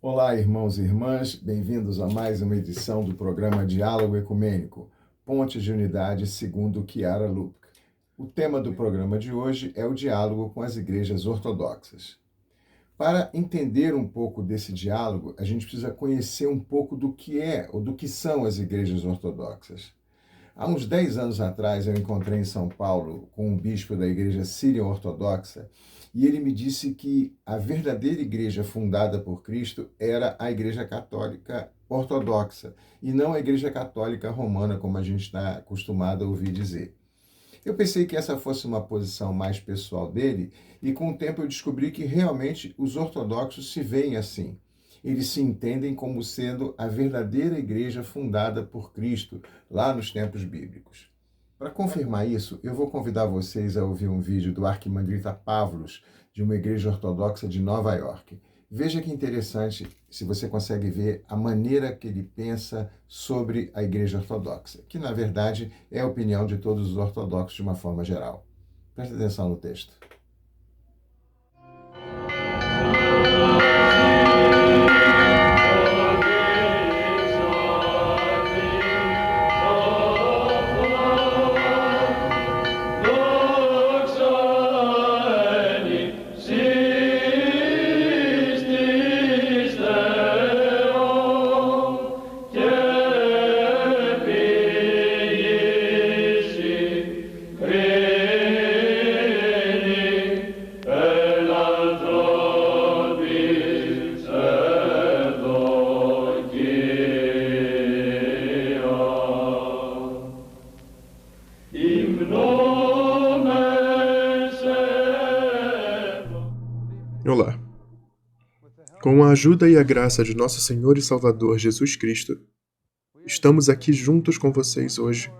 Olá, irmãos e irmãs, bem-vindos a mais uma edição do programa Diálogo Ecumênico, Pontes de Unidade segundo Chiara Lubich. O tema do programa de hoje é o diálogo com as igrejas ortodoxas. Para entender um pouco desse diálogo, a gente precisa conhecer um pouco do que é ou do que são as igrejas ortodoxas. Há uns 10 anos atrás, eu encontrei em São Paulo com um bispo da igreja sírio-ortodoxa e ele me disse que a verdadeira igreja fundada por Cristo era a igreja católica ortodoxa e não a igreja católica romana, como a gente está acostumado a ouvir dizer. Eu pensei que essa fosse uma posição mais pessoal dele e com o tempo eu descobri que realmente os ortodoxos se veem assim. Eles se entendem como sendo a verdadeira igreja fundada por Cristo, lá nos tempos bíblicos. Para confirmar isso, eu vou convidar vocês a ouvir um vídeo do arquimandrita Pavlos, de uma igreja ortodoxa de Nova York. Veja que interessante, se você consegue ver a maneira que ele pensa sobre a igreja ortodoxa, que na verdade é a opinião de todos os ortodoxos de uma forma geral. Preste atenção no texto. Olá. Com a ajuda e a graça de nosso Senhor e Salvador Jesus Cristo, estamos aqui juntos com vocês hoje,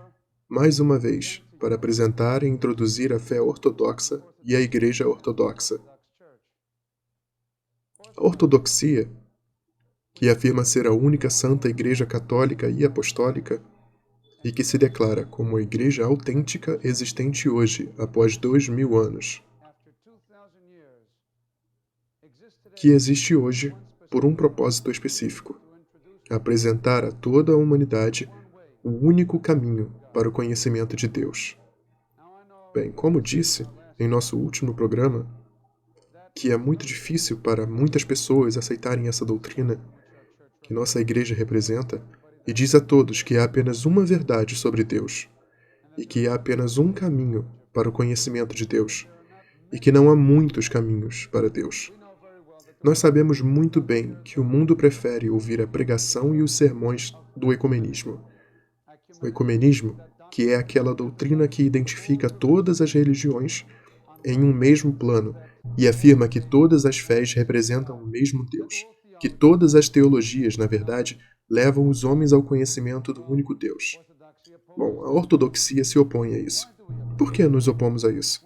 mais uma vez, para apresentar e introduzir a fé ortodoxa e a Igreja Ortodoxa. A ortodoxia, que afirma ser a única santa Igreja católica e apostólica, e que se declara como a Igreja autêntica existente hoje, após 2000 anos, que existe hoje por um propósito específico: apresentar a toda a humanidade o único caminho para o conhecimento de Deus. Bem, como disse em nosso último programa, que é muito difícil para muitas pessoas aceitarem essa doutrina que nossa igreja representa, e diz a todos que há apenas uma verdade sobre Deus, e que há apenas um caminho para o conhecimento de Deus, e que não há muitos caminhos para Deus. Nós sabemos muito bem que o mundo prefere ouvir a pregação e os sermões do ecumenismo. O ecumenismo, que é aquela doutrina que identifica todas as religiões em um mesmo plano e afirma que todas as fés representam o mesmo Deus, que todas as teologias, na verdade, levam os homens ao conhecimento do único Deus. Bom, a ortodoxia se opõe a isso. Por que nos opomos a isso?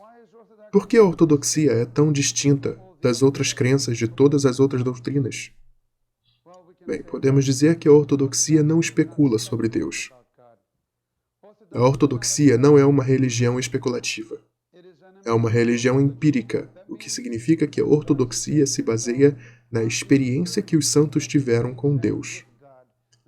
Por que a ortodoxia é tão distinta das outras crenças de todas as outras doutrinas? Bem, podemos dizer que a ortodoxia não especula sobre Deus. A ortodoxia não é uma religião especulativa. É uma religião empírica, o que significa que a ortodoxia se baseia na experiência que os santos tiveram com Deus,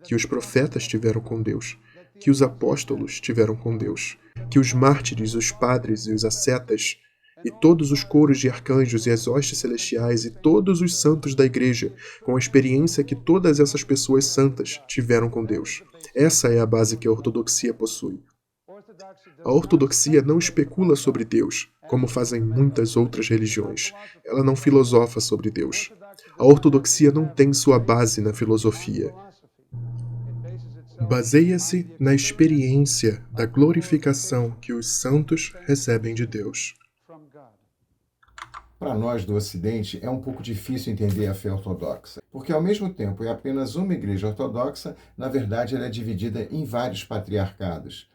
que os profetas tiveram com Deus, que os apóstolos tiveram com Deus, que os mártires, os padres e os ascetas, e todos os coros de arcanjos e as hostes celestiais e todos os santos da igreja, com a experiência que todas essas pessoas santas tiveram com Deus. Essa é a base que a ortodoxia possui. A ortodoxia não especula sobre Deus, como fazem muitas outras religiões. Ela não filosofa sobre Deus. A ortodoxia não tem sua base na filosofia. Baseia-se na experiência da glorificação que os santos recebem de Deus. Para nós do Ocidente, é um pouco difícil entender a fé ortodoxa, porque ao mesmo tempo é apenas uma igreja ortodoxa, na verdade ela é dividida em vários patriarcados.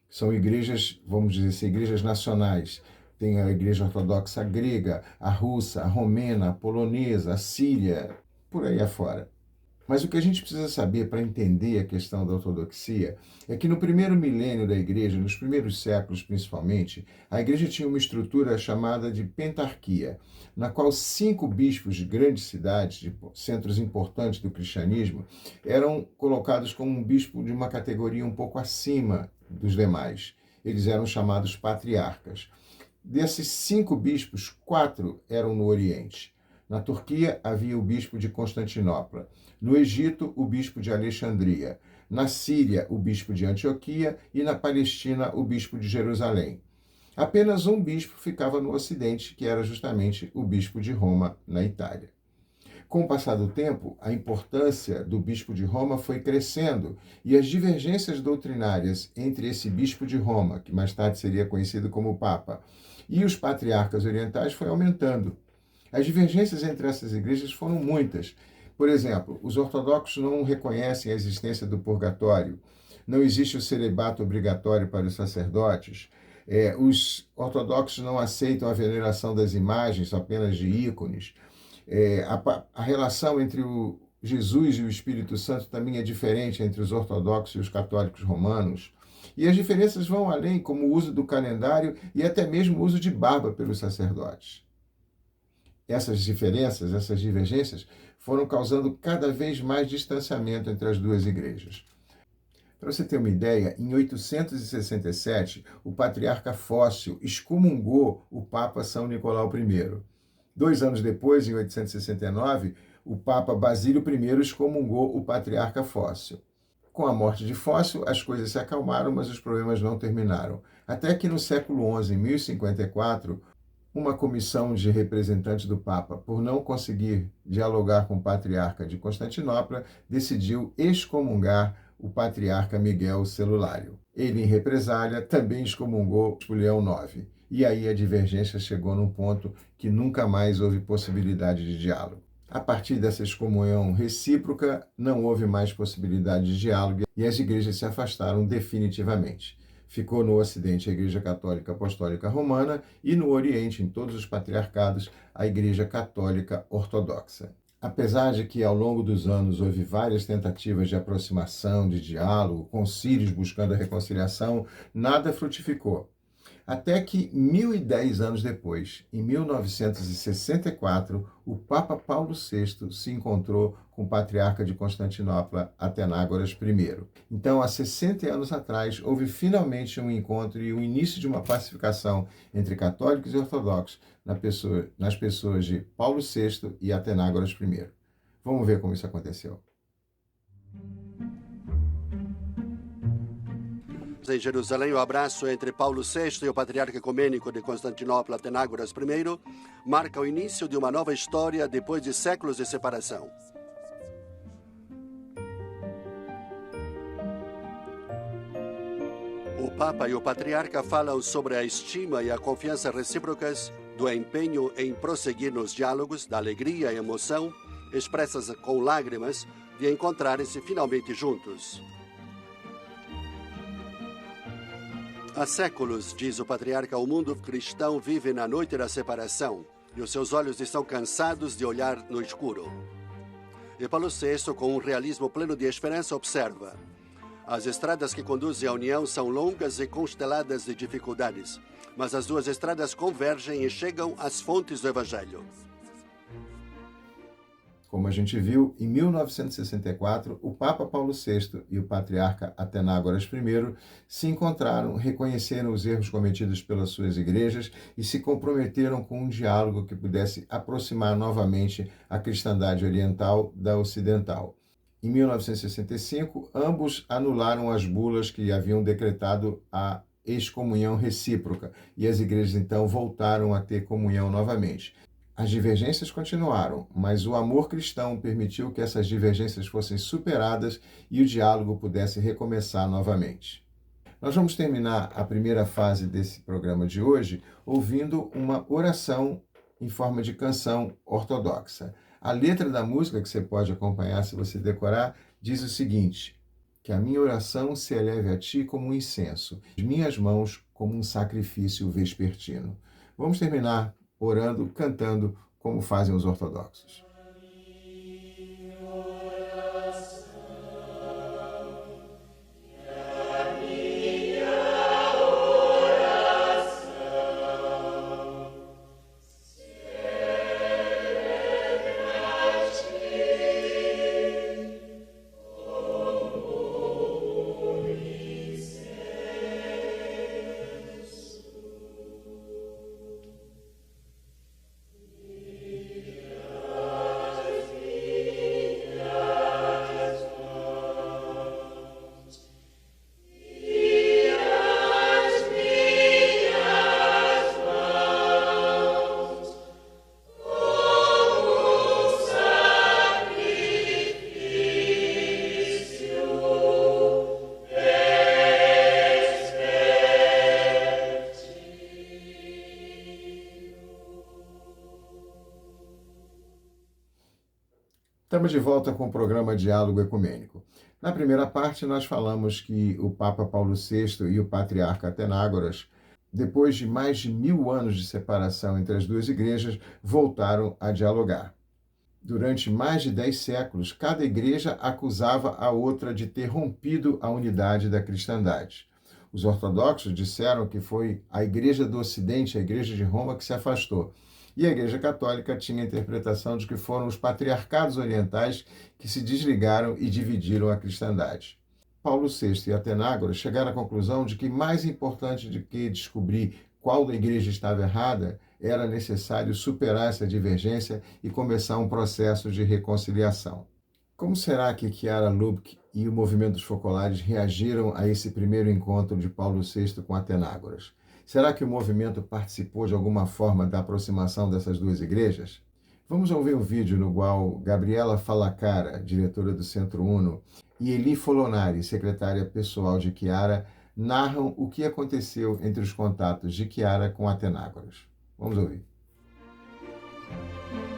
São igrejas, vamos dizer assim, igrejas nacionais. Tem a igreja ortodoxa grega, a russa, a romena, a polonesa, a síria, por aí afora. Mas o que a gente precisa saber para entender a questão da ortodoxia é que no primeiro milênio da igreja, nos primeiros séculos principalmente, a igreja tinha uma estrutura chamada de pentarquia, na qual 5 bispos de grandes cidades, de centros importantes do cristianismo, eram colocados como um bispo de uma categoria um pouco acima dos demais. Eles eram chamados patriarcas. Desses 5 bispos, 4 eram no Oriente. Na Turquia havia o bispo de Constantinopla. No Egito, o bispo de Alexandria. Na Síria, o bispo de Antioquia. E na Palestina, o bispo de Jerusalém. Apenas um bispo ficava no Ocidente, que era justamente o bispo de Roma, na Itália. Com o passar do tempo, a importância do bispo de Roma foi crescendo e as divergências doutrinárias entre esse bispo de Roma, que mais tarde seria conhecido como Papa, e os patriarcas orientais foi aumentando. As divergências entre essas igrejas foram muitas. Por exemplo, os ortodoxos não reconhecem a existência do purgatório, não existe o celibato obrigatório para os sacerdotes, os ortodoxos não aceitam a veneração das imagens, apenas de ícones. A relação entre o Jesus e o Espírito Santo também é diferente entre os ortodoxos e os católicos romanos. E as diferenças vão além, como o uso do calendário e até mesmo o uso de barba pelos sacerdotes. Essas diferenças, essas divergências, foram causando cada vez mais distanciamento entre as duas igrejas. Para você ter uma ideia, em 867, o patriarca Fócio excomungou o Papa São Nicolau I. 2 anos depois, em 869, o Papa Basílio I excomungou o patriarca Fócio. Com a morte de Fócio, as coisas se acalmaram, mas os problemas não terminaram. Até que no século XI, em 1054, uma comissão de representantes do Papa, por não conseguir dialogar com o patriarca de Constantinopla, decidiu excomungar o patriarca Miguel Celulário. Ele, em represália, também excomungou o Leão IX. E aí a divergência chegou num ponto que nunca mais houve possibilidade de diálogo. A partir dessa excomunhão recíproca, não houve mais possibilidade de diálogo e as igrejas se afastaram definitivamente. Ficou no Ocidente a Igreja Católica Apostólica Romana e no Oriente, em todos os patriarcados, a Igreja Católica Ortodoxa. Apesar de que ao longo dos anos houve várias tentativas de aproximação, de diálogo, concílios buscando a reconciliação, nada frutificou. Até que 1010 anos depois, em 1964, o Papa Paulo VI se encontrou com o patriarca de Constantinopla, Atenágoras I. Então, há 60 anos atrás, houve finalmente um encontro e o início de uma pacificação entre católicos e ortodoxos nas pessoas de Paulo VI e Atenágoras I. Vamos ver como isso aconteceu. Em Jerusalém, o abraço entre Paulo VI e o patriarca ecumênico de Constantinopla, Atenágoras I, marca o início de uma nova história depois de séculos de separação. O Papa e o patriarca falam sobre a estima e a confiança recíprocas, do empenho em prosseguir nos diálogos, da alegria e emoção, expressas com lágrimas, de encontrarem-se finalmente juntos. Há séculos, diz o patriarca, o mundo cristão vive na noite da separação e os seus olhos estão cansados de olhar no escuro. E Paulo VI, com um realismo pleno de esperança, observa: as estradas que conduzem à união são longas e consteladas de dificuldades, mas as duas estradas convergem e chegam às fontes do Evangelho. Como a gente viu, em 1964, o Papa Paulo VI e o patriarca Atenágoras I se encontraram, reconheceram os erros cometidos pelas suas igrejas e se comprometeram com um diálogo que pudesse aproximar novamente a cristandade oriental da ocidental. Em 1965, ambos anularam as bulas que haviam decretado a excomunhão recíproca e as igrejas então voltaram a ter comunhão novamente. As divergências continuaram, mas o amor cristão permitiu que essas divergências fossem superadas e o diálogo pudesse recomeçar novamente. Nós vamos terminar a primeira fase desse programa de hoje ouvindo uma oração em forma de canção ortodoxa. A letra da música, que você pode acompanhar se você decorar, diz o seguinte: que a minha oração se eleve a ti como um incenso, as minhas mãos como um sacrifício vespertino. Vamos terminar orando, cantando, como fazem os ortodoxos. Estamos de volta com o programa Diálogo Ecumênico. Na primeira parte, nós falamos que o Papa Paulo VI e o Patriarca Atenágoras, depois de mais de 1000 anos de separação entre as duas igrejas, voltaram a dialogar. Durante mais de 10 séculos, cada igreja acusava a outra de ter rompido a unidade da cristandade. Os ortodoxos disseram que foi a Igreja do Ocidente, a Igreja de Roma, que se afastou. E a Igreja Católica tinha a interpretação de que foram os patriarcados orientais que se desligaram e dividiram a cristandade. Paulo VI e Atenágoras chegaram à conclusão de que mais importante do que descobrir qual da igreja estava errada, era necessário superar essa divergência e começar um processo de reconciliação. Como será que Chiara Lubich e o movimento dos focolares reagiram a esse primeiro encontro de Paulo VI com Atenágoras? Será que o movimento participou de alguma forma da aproximação dessas duas igrejas? Vamos ouvir um vídeo no qual Gabriela Fallacara, diretora do Centro Uno, e Eli Folonari, secretária pessoal de Chiara, narram o que aconteceu entre os contatos de Chiara com Atenágoras. Vamos ouvir.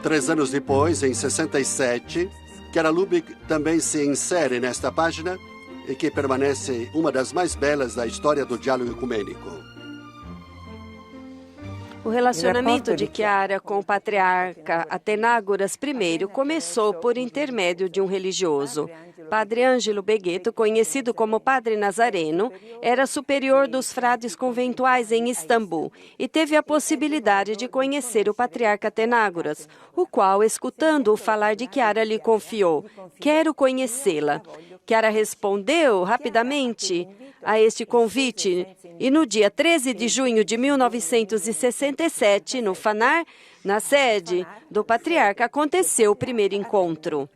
3 anos depois, em 67, Chiara Lubich também se insere nesta página e que permanece uma das mais belas da história do diálogo ecumênico. O relacionamento de Chiara com o patriarca Atenágoras I começou por intermédio de um religioso. Padre Ângelo Beghetto, conhecido como Padre Nazareno, era superior dos frades conventuais em Istambul e teve a possibilidade de conhecer o patriarca Atenágoras, o qual, escutando-o falar de Chiara, lhe confiou: "Quero conhecê-la." Chiara respondeu rapidamente a este convite e no dia 13 de junho de 1967, no Fanar, na sede do patriarca, aconteceu o primeiro encontro.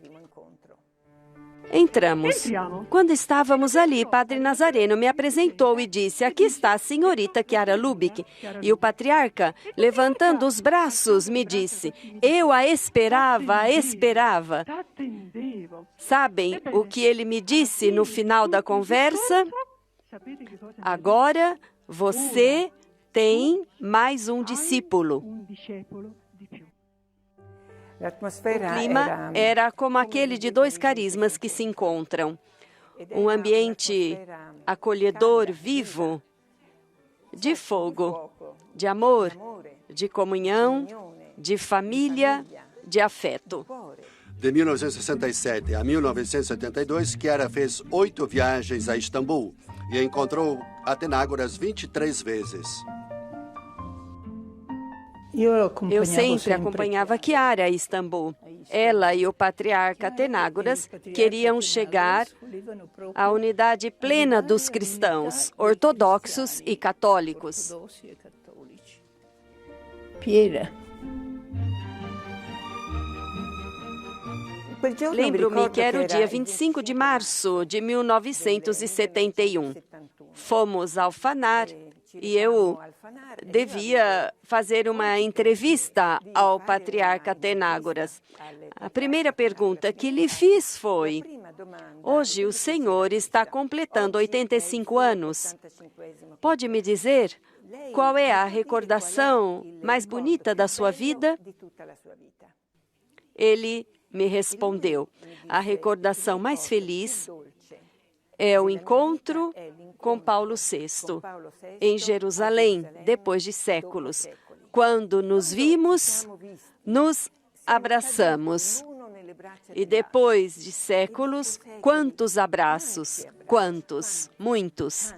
Entramos. Quando estávamos ali, Padre Nazareno me apresentou e disse: "Aqui está a senhorita Chiara Lubich." E o patriarca, levantando os braços, me disse: "Eu a esperava. Sabem o que ele me disse no final da conversa? Agora você tem mais um discípulo." O clima era como aquele de dois carismas que se encontram. Um ambiente acolhedor, vivo, de fogo, de amor, de comunhão, de família, de afeto. De 1967 a 1972, Chiara fez 8 viagens a Istambul e encontrou Atenágoras 23 vezes. Eu sempre acompanhava Chiara a Istambul. Ela e o patriarca Atenágoras queriam chegar à unidade plena dos cristãos, ortodoxos e católicos. Lembro-me que era o dia 25 de março de 1971. Fomos ao Fanar e eu devia fazer uma entrevista ao patriarca Atenágoras. A primeira pergunta que lhe fiz foi: "Hoje o senhor está completando 85 anos. Pode me dizer qual é a recordação mais bonita da sua vida?" Ele me respondeu: "A recordação mais feliz é o encontro com Paulo VI, em Jerusalém, depois de séculos. Quando nos vimos, nos abraçamos. E depois de séculos, quantos abraços, quantos, muitos."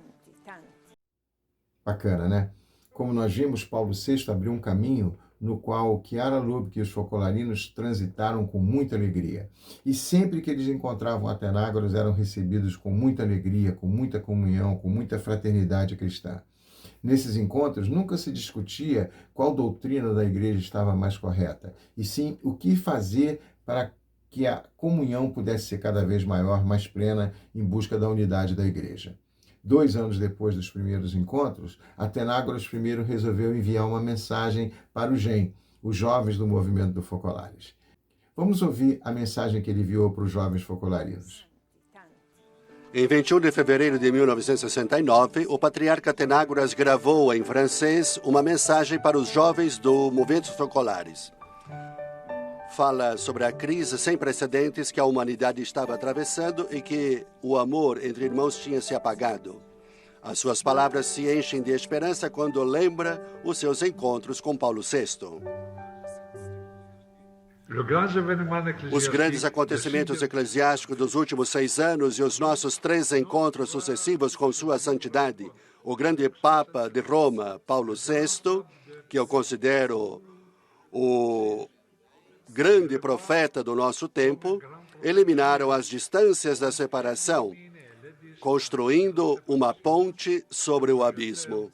Bacana, né? Como nós vimos, Paulo VI abriu um caminho no qual Chiara Lubich e os focolarinos transitaram com muita alegria. E sempre que eles encontravam Atenágoras, eram recebidos com muita alegria, com muita comunhão, com muita fraternidade cristã. Nesses encontros, nunca se discutia qual doutrina da igreja estava mais correta, e sim o que fazer para que a comunhão pudesse ser cada vez maior, mais plena, em busca da unidade da igreja. 2 anos depois dos primeiros encontros, Atenágoras I resolveu enviar uma mensagem para o GEM, os jovens do movimento do Focolares. Vamos ouvir a mensagem que ele enviou para os jovens focolarinos. Em 21 de fevereiro de 1969, o patriarca Atenágoras gravou em francês uma mensagem para os jovens do movimento Focolares. fala sobre a crise sem precedentes que a humanidade estava atravessando e que o amor entre irmãos tinha se apagado. As suas palavras se enchem de esperança quando lembra os seus encontros com Paulo VI. Os grandes acontecimentos eclesiásticos dos últimos 6 anos e os nossos 3 encontros sucessivos com Sua Santidade, o grande Papa de Roma, Paulo VI, que eu considero o grande profeta do nosso tempo, eliminaram as distâncias da separação, construindo uma ponte sobre o abismo.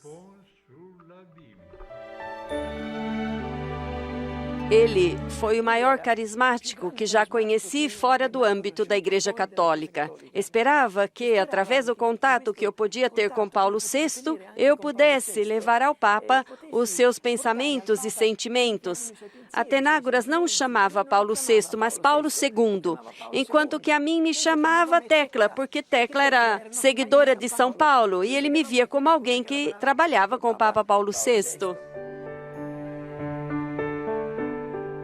Ele foi o maior carismático que já conheci fora do âmbito da Igreja Católica. Esperava que, através do contato que eu podia ter com Paulo VI, eu pudesse levar ao Papa os seus pensamentos e sentimentos. Atenágoras não chamava Paulo VI, mas Paulo II, enquanto que a mim me chamava Tecla, porque Tecla era seguidora de São Paulo e ele me via como alguém que trabalhava com o Papa Paulo VI.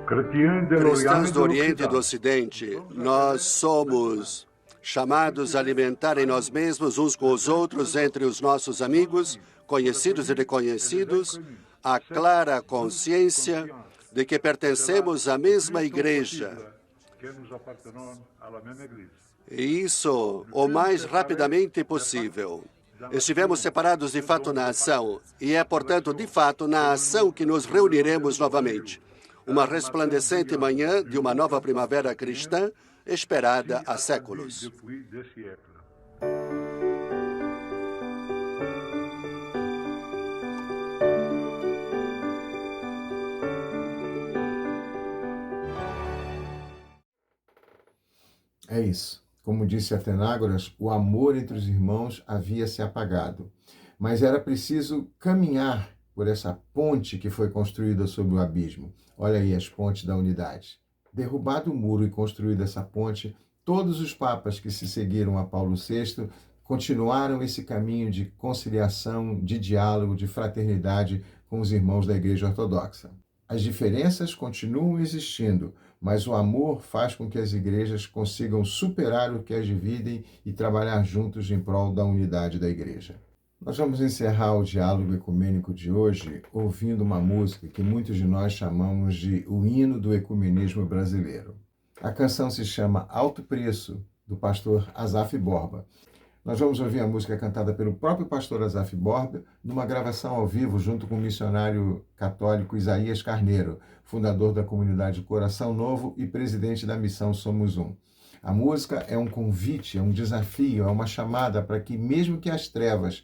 Cristãos do Oriente e do Ocidente, nós somos chamados a alimentar em nós mesmos, uns com os outros, entre os nossos amigos, conhecidos e desconhecidos, a clara consciência de que pertencemos à mesma igreja. E isso o mais rapidamente possível. Estivemos separados de fato na ação, e é, portanto, de fato, na ação que nos reuniremos novamente. Uma resplandecente manhã de uma nova primavera cristã esperada há séculos. É isso. Como disse Atenágoras, o amor entre os irmãos havia se apagado. Mas era preciso caminhar por essa ponte que foi construída sobre o abismo. Olha aí as pontes da unidade. Derrubado o muro e construída essa ponte, todos os papas que se seguiram a Paulo VI continuaram esse caminho de conciliação, de diálogo, de fraternidade com os irmãos da Igreja Ortodoxa. As diferenças continuam existindo, mas o amor faz com que as igrejas consigam superar o que as dividem e trabalhar juntos em prol da unidade da Igreja. Nós vamos encerrar o diálogo ecumênico de hoje ouvindo uma música que muitos de nós chamamos de o hino do ecumenismo brasileiro. A canção se chama Alto Preço, do pastor Asaf Borba. Nós vamos ouvir a música cantada pelo próprio pastor Asaf Borba numa gravação ao vivo junto com o missionário católico Isaías Carneiro, fundador da comunidade Coração Novo e presidente da missão Somos Um. A música é um convite, é um desafio, é uma chamada para que, mesmo que as trevas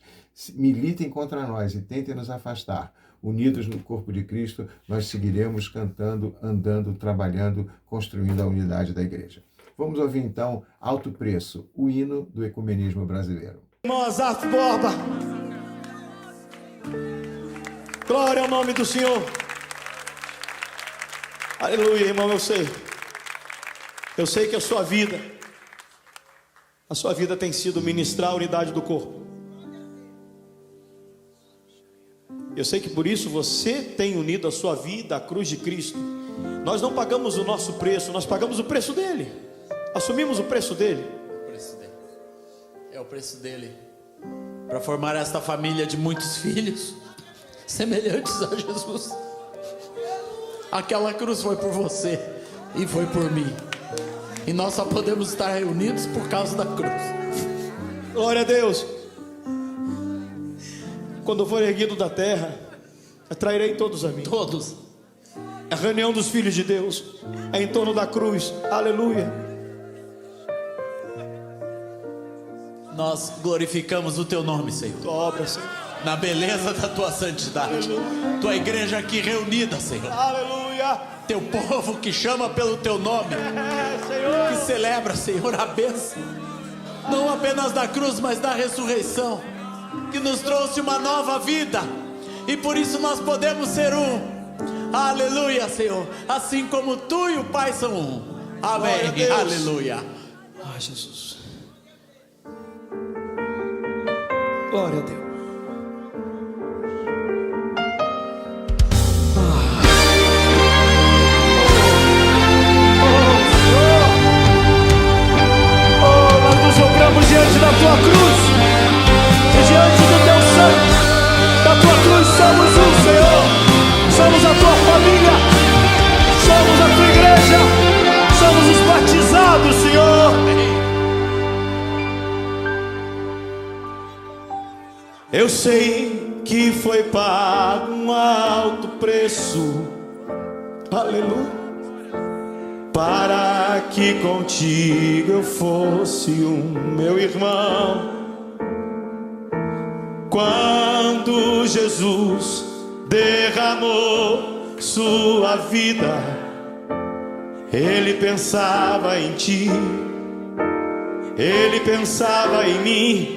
militem contra nós e tentem nos afastar, unidos no corpo de Cristo, nós seguiremos cantando, andando, trabalhando, construindo a unidade da igreja. Vamos ouvir então Alto Preço, o hino do ecumenismo brasileiro. Irmão Asaf Borba, glória ao nome do Senhor. Aleluia, irmão, eu sei que a sua vida tem sido ministrar a unidade do corpo. Eu sei que por isso você tem unido a sua vida à cruz de Cristo. Nós não pagamos o nosso preço, nós pagamos o preço dele. Assumimos o preço dele. É o preço dele para formar esta família de muitos filhos semelhantes a Jesus. Aquela cruz foi por você e foi por mim. E nós só podemos estar reunidos por causa da cruz. Glória a Deus. Quando eu for erguido da terra, atrairei todos a mim. Todos. A reunião dos filhos de Deus é em torno da cruz. Aleluia. Nós glorificamos o teu nome, Senhor. Tua obra, Senhor. Na beleza da tua santidade. Aleluia. Tua igreja aqui reunida, Senhor. Aleluia. Teu povo que chama pelo teu nome. Senhor. Que celebra, Senhor, a bênção. Não apenas da cruz, mas da ressurreição. Que nos trouxe uma nova vida. E por isso nós podemos ser um. Aleluia, Senhor. Assim como tu e o Pai são um. Amém. Aleluia. Ai, Jesus. Glória a Deus. da tua cruz, e diante do teu sangue, da tua cruz somos um, Senhor. Somos a tua família, somos a tua igreja, somos os batizados, Senhor. Eu sei que foi pago um alto preço, aleluia, para que contigo eu fosse um meu irmão. Quando Jesus derramou sua vida, Ele pensava em ti, Ele pensava em mim,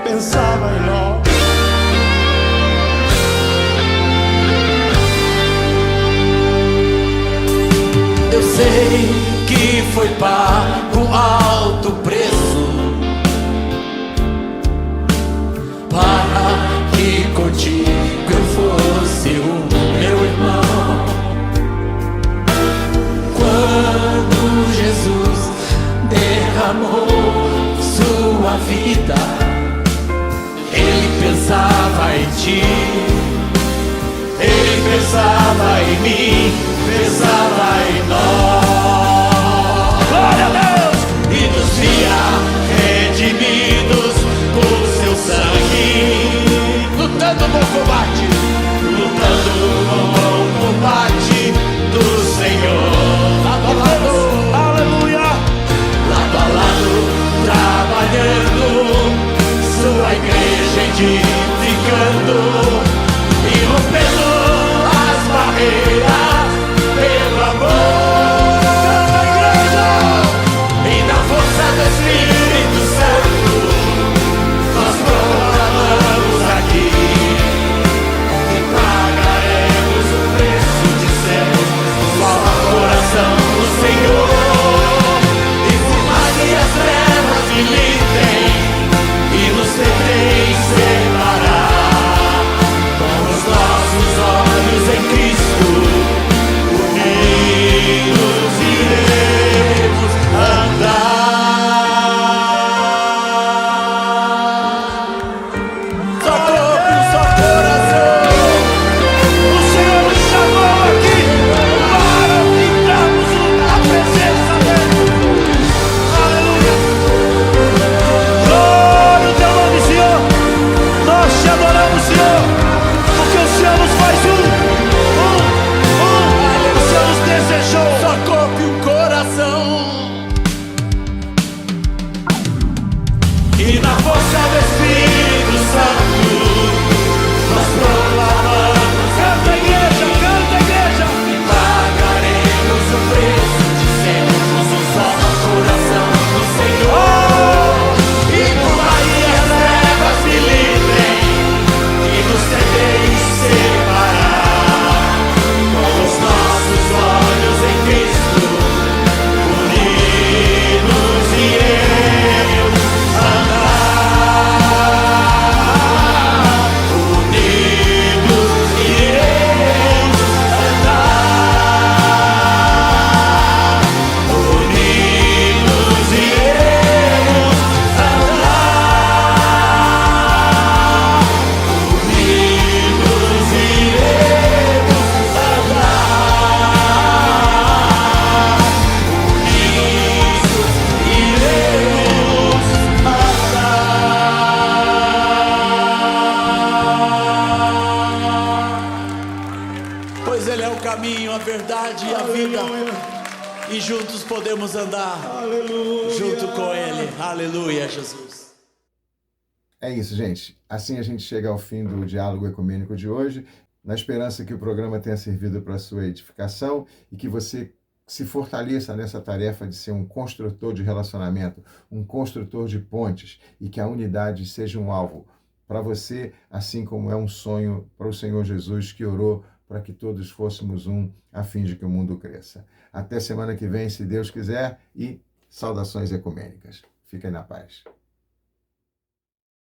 pensava em nós. Eu sei que foi pago alto preço para que contigo eu fosse o meu irmão. Quando Jesus derramou sua vida, Ele pensava em ti, Ele pensava em mim, pensava em nós. Glória a Deus! E nos via redimidos por seu sangue, lutando o bom combate, lutando o bom combate do Senhor. Lado a lado, aleluia, lado a lado, trabalhando, sua igreja edificando e rompendo as barreiras pelo amor da igreja. E na força do Espírito Santo nós proclamamos aqui que pagaremos o preço de sermos o coração do Senhor. E por mais que as trevas militem e nos tentem separar, com os nossos olhos em Cristo unidos iremos andar. Só corpo, só coração. O Senhor nos chamou aqui para ficarmos na presença dEle. Aleluia. Glória ao teu nome, Senhor. Nós te adoramos, Senhor, porque o Senhor nos faz o Senhor nos desejou. Só corpo e um coração. E na força do Espírito Santo nós proclamamos. Canta, igreja, canta, igreja. E pagaremos o preço de sermos um só coração do Senhor. E por mais que as trevas se livrem e nos tentem separar, com os nossos olhos em Cristo unidos iremos andar. Unidos iremos andar. Unidos iremos andar. Unidos iremos andar. Pois Ele é o caminho, a verdade e a vida, e juntos podemos andar junto com Ele. Aleluia, Jesus. É isso, gente. Assim a gente chega ao fim do Diálogo Ecumênico de hoje, na esperança que o programa tenha servido para a sua edificação e que você se fortaleça nessa tarefa de ser um construtor de relacionamento, um construtor de pontes, e que a unidade seja um alvo para você, assim como é um sonho para o Senhor Jesus, que orou para que todos fôssemos um, a fim de que o mundo cresça. Até semana que vem, se Deus quiser, e saudações ecumênicas. Fiquem na paz.